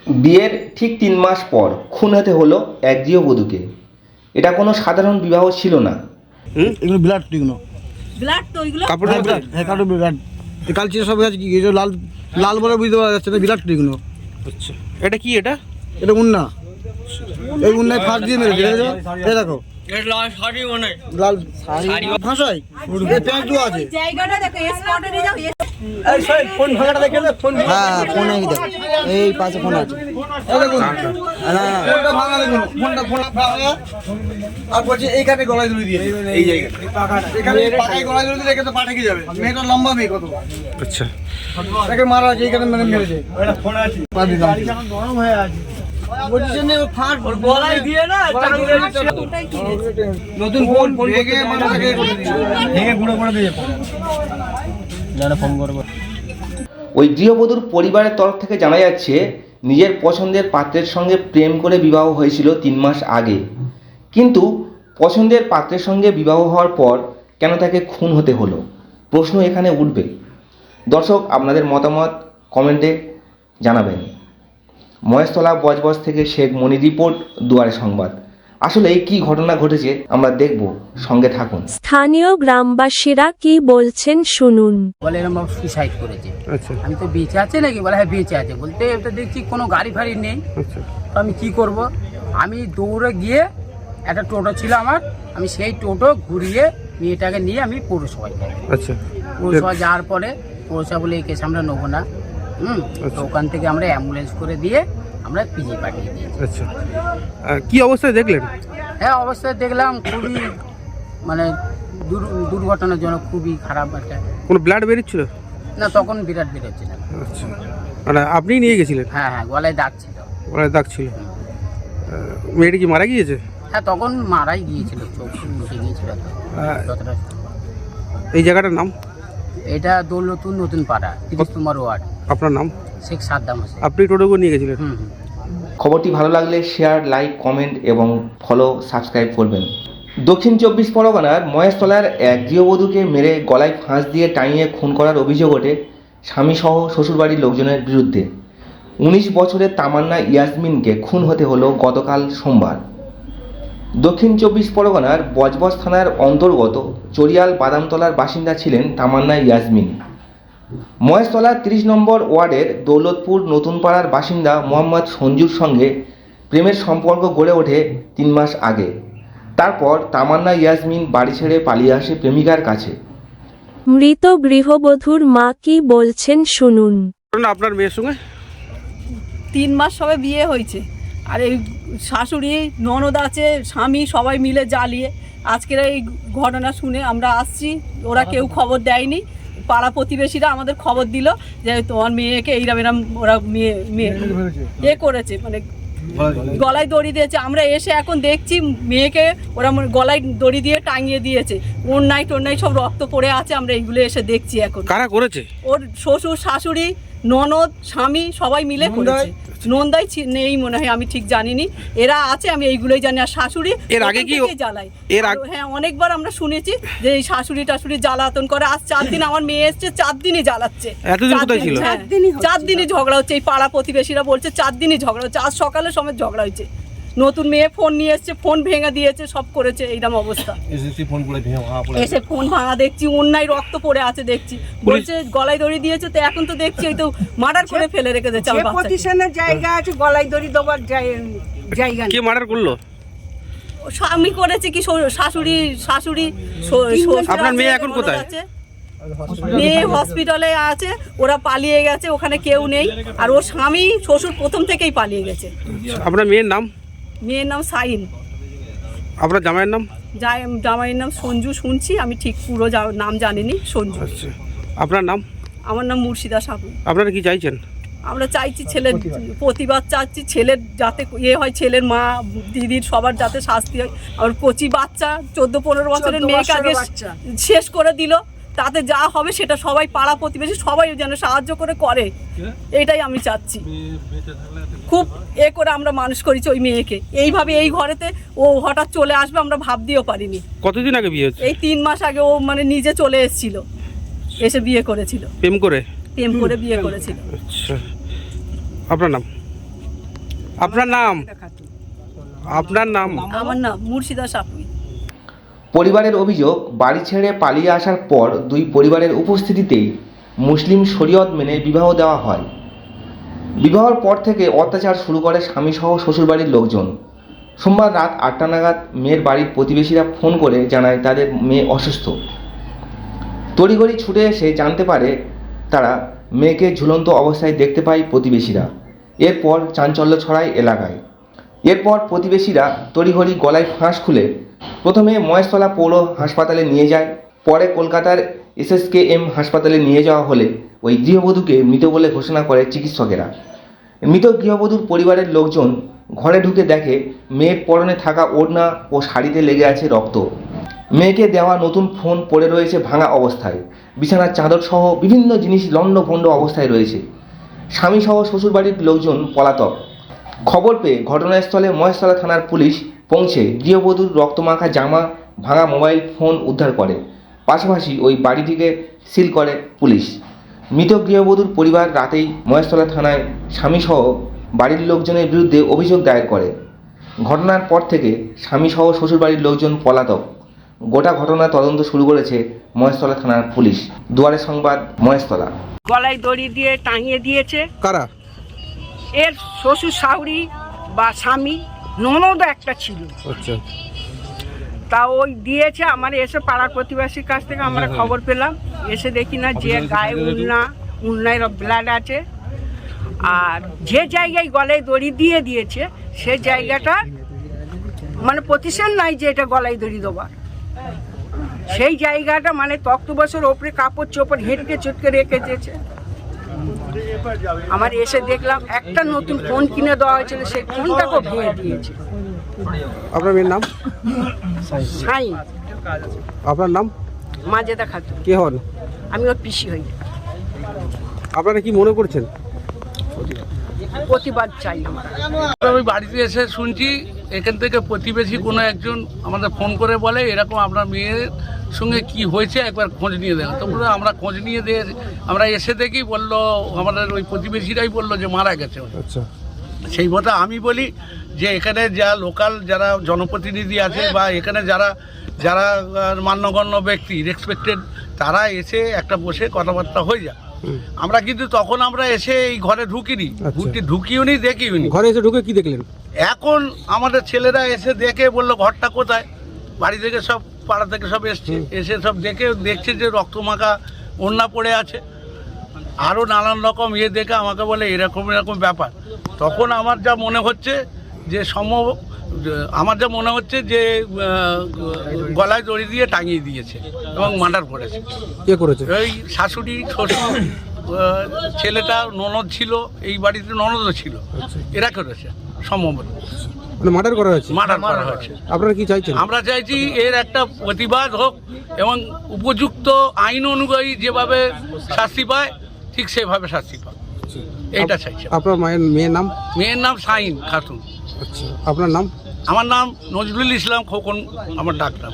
বিয়ের ঠিক 3 মাস পর খুন হতে হলো এক গৃহবধূকে। এটা কোনো সাধারণ বিবাহ ছিল না। এগুলো ব্লাড এগুলো ব্লাড তো ওইগুলো কাপড় ব্লাড, হ্যাঁ কাপড় ব্লাড। এই কালচিরা সব আছে কি এই যে লাল লাল বলে বুঝতে পারা যাচ্ছে না, ব্লাড এগুলো। আচ্ছা, এটা কি? এটা উন্না, এই উন্নায় ফাঁস দিয়ে মেরেছে। এই দেখো লাল শাড়ি ভাষায় এই প্যান্ট তো আছে। জায়গাটা দেখো স্পটে নিয়ে যাও। এই সব ফোন ভাঙাটা দেখে না, ফোন হ্যাঁ ফোনে এই দেখো এই পাশে ফোন আছে। এই দেখুন না ফোনটা ভাঙা দেখুন, ফোনটা ভাঙা আর বলছে এইখানে গলায় দড়ি দিয়ে এই জায়গায় এখানে পাটায় গলায় দড়ি দিয়ে রেখে তো পাটে কি যাবে। মেয়েটা লম্বা মেয়ে কত। আচ্ছা, তাকে মারা আছে এইখানে মেরেছে। এটা ফোন আছে পাদি দাম গরম হয়ে আছে বলছেন না ফাট গলায় দিয়ে না নতুন ফোন ভেঙে মাথাকে ভেঙে গুঁড়ো করে দিয়ে জানা ফোন করব। ওই গৃহবধূর পরিবারের তরফ থেকে জানা যাচ্ছে নিজের পছন্দের পাত্রের সঙ্গে প্রেম করে বিবাহ হয়েছিল 3 মাস আগে, কিন্তু পছন্দের পাত্রের সঙ্গে বিবাহ হওয়ার পর কেন তাকে খুন হতে হলো, প্রশ্ন এখানে উঠবে। দর্শক, আপনাদের মতামত কমেন্টে জানাবেন। মহেশতলা বজবজ থেকে শেখ মনি রিপোর্ট, দুয়ারে সংবাদ। আসলে কি ঘটনা ঘটেছে আমরা দেখব, সঙ্গে থাকুন। স্থানীয় গ্রামবাসীরা কি বলছেন শুনুন। বলে এরকম সুইসাইড করেছে। আচ্ছা, আমি তো বেঁচে আছে নাকি, বলে হ্যাঁ বেঁচে আছে। বলতে এটা দেখছি কোনো গাড়ি ফাড়ি নেই। আচ্ছা, তো আমি কি করব, আমি দৌড়ে গিয়ে একটা টোটো ছিল আমার, আমি সেই টোটো ঘুরিয়ে মেয়েটাকে নিয়ে আমি পৌরসভায় যাই। আচ্ছা, পৌরসভা যাওয়ার পরে পৌরসভা বলে এই কেস আমরা নেবো না। তো ওখান থেকে আমরা অ্যাম্বুলেন্স করে দিয়ে আমরা পিজি পাঠিয়ে দিয়েছি। আচ্ছা, কি অবস্থায় দেখলেন? হ্যাঁ অবস্থায় দেখলাম খুবই মানে দুর্ঘটনাজনক, খুবই খারাপ একটা। কোনো ব্লাড বেরিয়েছিল? না তখন বিরাট বেরোচ্ছে না। আচ্ছা, মানে আপনি নিয়ে গেছিলেন? হ্যাঁ হ্যাঁ গলায় দাগ ছিল। গলায় দাগ ছিল। মেয়েটা কি মারা গিয়েছে? হ্যাঁ তখন মারাই গিয়েছিল, চোখ উঠে গিয়েছিল যতটা। এই জায়গাটার নাম? এটা দৌলতুন নতুন পাড়া, 30 নম্বর ওয়ার্ড। আপনার নাম? শেখ সাদ্দাম হোসেন। আপনি টোটো করে নিয়ে গেছিলেন? খবরটি ভালো লাগলে শেয়ার, লাইক, কমেন্ট এবং ফলো, সাবস্ক্রাইব করবেন। দক্ষিণ 24 পরগনার মহেশতলার এক গৃহবধূকে মেরে গলায় ফাঁস দিয়ে টাঙিয়ে খুন করার অভিযোগ ওঠে স্বামীসহ শ্বশুরবাড়ির লোকজনের বিরুদ্ধে। 19 বছরের তামান্না ইয়াসমিনকে খুন হতে হলো গতকাল সোমবার। দক্ষিণ 24 পরগনার বজবজ থানার অন্তর্গত চরিয়াল বাদামতলার বাসিন্দা ছিলেন তামান্না ইয়াসমিন। মহেশতলার 30 নম্বর ওয়ার্ডের দৌলতপুর নতুনপাড়ার বাসিন্দা মোহাম্মদ সঞ্জুর সঙ্গে প্রেমের সম্পর্ক গড়ে ওঠে 3 মাস আগে। তারপর তামান্না ইয়াসমিন বাড়ি ছেড়ে পালিয়ে আসে প্রেমিকার কাছে। মৃত গৃহবধূর মা কি বলছেন শুনুন। আপনার মেয়ের সঙ্গে 3 মাস সবে বিয়ে হয়েছে, আর এই শাশুড়ি ননদ আছে, স্বামী সবাই মিলে জ্বালিয়ে আজকের এই ঘটনা শুনে আমরা আসছি। ওরা কেউ খবর দেয়নি, পাড়া প্রতিবেশীরা আমাদের খবর দিল যে তোমার মেয়েকে এইরকম ওরা মেয়ে করেছে, মানে গলায় দড়ি দিয়েছে। আমরা এসে এখন দেখছি মেয়েকে ওরা গলায় দড়ি দিয়ে টাঙিয়ে দিয়েছে, অন্যায় টন্যায় সব রক্ত পড়ে আছে। আমরা এইগুলো এসে দেখছি। এখন কারা করেছে? ওর শ্বশুর, শাশুড়ি, ননদ, স্বামী সবাই মিলে করেছে। নন্দাই নেই মনে হয়, আমি ঠিক জানিনি। এরা আছে, আমি এইগুলোই জানি। আর শাশুড়ি এর আগে কি জ্বালায়? হ্যাঁ অনেকবার আমরা শুনেছি যে এই শাশুড়ি টাশুড়ি জ্বালাতন করে। আজ 4 দিন আমার মেয়ে এসছে, 4 দিনই জ্বালাচ্ছে। এতদিন কোথায় ছিল? 4 দিনই ঝগড়া হচ্ছে। এই পাড়া প্রতিবেশীরা বলছে 4 দিনই ঝগড়া হচ্ছে। আজ সকালে সময় ঝগড়া হয়েছে। নতুন মেয়ে ফোন নিয়ে এসছে, ফোন ভেঙে দিয়েছে, সব করেছে। এইরকম অবস্থা। এসে ফোন ভাঙা দেখছি, অন্যায় রক্ত পড়ে আছে দেখছি। বলছে গলায় দড়ি দিয়েছে, তো এখন তো দেখছি এই তো মার্ডার করে ফেলে রেখে দিয়েছে। আমার প্রতিষ্ঠানের জায়গা আছে, গলায় দড়ি দেওয়ার জায়গা কে মার্ডার করলো? স্বামী করেছে কি শাশুড়ি। আপনার মেয়ে এখন কোথায়? মেয়ে হসপিটালে আছে, ওরা পালিয়ে গেছে, ওখানে কেউ নেই। আর ওর স্বামী শ্বশুর প্রথম থেকেই পালিয়ে গেছে। আপনার মেয়ের নাম? মেয়ের নাম সাইন। আপনার জামাইয়ের নাম? জামাইয়ের নাম সঞ্জু শুনছি, আমি ঠিক পুরো নাম জানিনি। সঞ্জু। আচ্ছা, আপনার নাম? আমার নাম মুর্শিদা সাহু। আপনারা কি চাইছেন? আমরা চাইছি ছেলের প্রতিবাদ চাচ্ছি, ছেলের যাতে হয়, ছেলের মা দিদির সবার যাতে শাস্তি হয়। আর কচি বাচ্চা 14-15 বছরের মেয়েকে আগে শেষ করে দিল। তাতে যা হবে সেটা সবাই পাড়া প্রতিবেশী সবাই যেন সাহায্য করে, এটাই আমি চাচ্ছি। খুব করে আমরা মানুষ করেছি ওই মেয়েকে। এইভাবে এই ঘরেতে ও হঠাৎ চলে আসবে আমরা ভাবতেও পারিনি। কতদিন আগে বিয়ে হয়েছে? এই 3 মাস আগে ও মানে নিজে চলে এসেছিল, এসে বিয়ে করেছিল। প্রেম করে বিয়ে করেছিল। আচ্ছা, আপনার নাম? আপনার নাম? আপনার নাম? আমার নাম মুর্শিদা সাপুই। পরিবারের অভিযোগ, বাড়ি ছেড়ে পালিয়ে আসার পর দুই পরিবারের উপস্থিতিতেই মুসলিম শরীয়ত মেনে বিবাহ দেওয়া হয়। বিবাহের পর থেকে অত্যাচার শুরু করে স্বামীসহ শ্বশুরবাড়ির লোকজন। সোমবার রাত 8টা নাগাদ মেয়ের বাড়ির প্রতিবেশীরা ফোন করে জানায় তাদের মেয়ে অসুস্থ। তড়িঘড়ি ছুটে এসে জানতে পারে তারা মেয়েকে ঝুলন্ত অবস্থায় দেখতে পায় প্রতিবেশীরা। এরপর চাঞ্চল্য ছড়ায় এলাকায়। এরপর প্রতিবেশীরা তড়িঘড়ি গলায় ফাঁস খুলে প্রথমে মহেশতলা পৌর হাসপাতালে নিয়ে যায়, পরে কলকাতার SSKM হাসপাতালে নিয়ে যাওয়া হলে ওই গৃহবধূকে মৃত বলে ঘোষণা করে চিকিৎসকেরা। মৃত গৃহবধূর পরিবারের লোকজন ঘরে ঢুকে দেখে মেয়ের পরনে থাকা ওড়না ও শাড়িতে লেগে আছে রক্ত। মেয়েকে দেওয়া নতুন ফোন পড়ে রয়েছে ভাঙা অবস্থায়। বিছানার চাদর সহ বিভিন্ন জিনিস লণ্ডভণ্ড অবস্থায় রয়েছে। স্বামীসহ শ্বশুরবাড়ির লোকজন পলাতক। খবর পেয়ে ঘটনাস্থলে মহেশতলা থানার পুলিশ পৌঁছে গৃহবধূর রক্তমাখা জামা, ভাঙা মোবাইল ফোন উদ্ধার করে। পাশাপাশি ওই বাড়িটিকে সিল করে পুলিশ। মৃত গৃহবধূর পরিবার রাতেই মহেশতলা থানায় স্বামীসহ বাড়ির লোকজনের বিরুদ্ধে অভিযোগ দায়ের করে। ঘটনার পর থেকে স্বামীসহ শ্বশুরবাড়ির লোকজন পলাতক। গোটা ঘটনা তদন্ত শুরু করেছে মহেশতলা থানার পুলিশ। দুয়ারে সংবাদ, মহেশতলা। গলায় দড়ি দিয়ে টাঙিয়ে দিয়েছে। কারা? এর শ্বশুর শাশুড়ি বা স্বামী, ননদ একটা ছিল। আচ্ছা, তা ওই দিয়েছে। আমার এসে পাড়ার প্রতিবেশীর কাছ থেকে আমরা খবর পেলাম। এসে দেখি না যে গায়ে উন্নায় ব্লাড আছে, আর যে জায়গায় গলায় দড়ি দিয়ে দিয়েছে সে জায়গাটা মানে প্রতিষ্ঠান নাই যে এটা গলায় দড়ি দেবার। সেই জায়গাটা মানে তক্তবসের ওপরে কাপড় চোপড় হেঁটকে চুটকে রেখে দিয়েছে। আমার এসে দেখলাম একটা নতুন ফোন কিনে দেওয়া হয়েছিল, সেই ফোনটাকেও ভেঙে দিয়েছে। আপনার মেয়ের নাম? সাইন। আপনার নাম? মাজেদা খাতুন। কে হন? আমি ওর পিসি হই। আপনারা কি মনে করছেন? প্রতিবাদ চাই আমরা। আমি বাড়িতে এসে শুনছি এখান থেকে প্রতিবেশী কোনো একজন আমাদের ফোন করে বলে এরকম আপনার মেয়ের সঙ্গে কি হয়েছে একবার খোঁজ নিয়ে দেন। তারপরে আমরা খোঁজ নিয়ে দিয়ে আমরা এসে দেখি বললো আমাদের ওই প্রতিবেশীরাই বললো যে মারা গেছে। আচ্ছা, সেই কথা আমি বলি যে এখানে যা লোকাল যারা জনপ্রতিনিধি আছে বা এখানে যারা যারা মান্যগণ্য ব্যক্তি রেসপেক্টেড, তারা এসে একটা বসে কথাবার্তা হয়ে যায়। আমরা কিন্তু তখন আমরা এসে এই ঘরে ঢুকিনি, ঢুকিও নি, দেখিও নি। ঘরে এসে ঢুকে কি দেখলেন? এখন আমাদের ছেলেরা এসে দেখে বললো ঘরটা কোথায়, বাড়ি থেকে সব পাড়া থেকে সব এসছে, এসে সব দেখছে যে রক্তমাখা ওড়না পড়ে আছে, আরও নানান রকম দেখে আমাকে বলে এরকম এরকম ব্যাপার। তখন আমার যা মনে হচ্ছে যে গলায় দড়ি দিয়ে টাঙিয়ে দিয়েছে এবং মার্ডার করেছে। কে করেছে? ওই শাশুড়ি, শ্বশুর, ছেলেটা ননদ ছিল, এই বাড়িতে ননদও ছিল, এরা করেছে সম্ভবত। মানে মার্ডার করা হয়েছে? মার্ডার করা হয়েছে। আপনারা কি চাইছেন? আমরা চাইছি এর একটা প্রতিবাদ হোক এবং উপযুক্ত আইন অনুযায়ী যেভাবে শাস্তি পায় ঠিক সেভাবে শাস্তি পায়, এইটা চাইছি। আপনার মেয়ের নাম? মেয়ের নাম সাইন খাতুন। আচ্ছা, আপনার নাম? আমার নাম নজরুল ইসলাম খোকন, আমার ডাক নাম।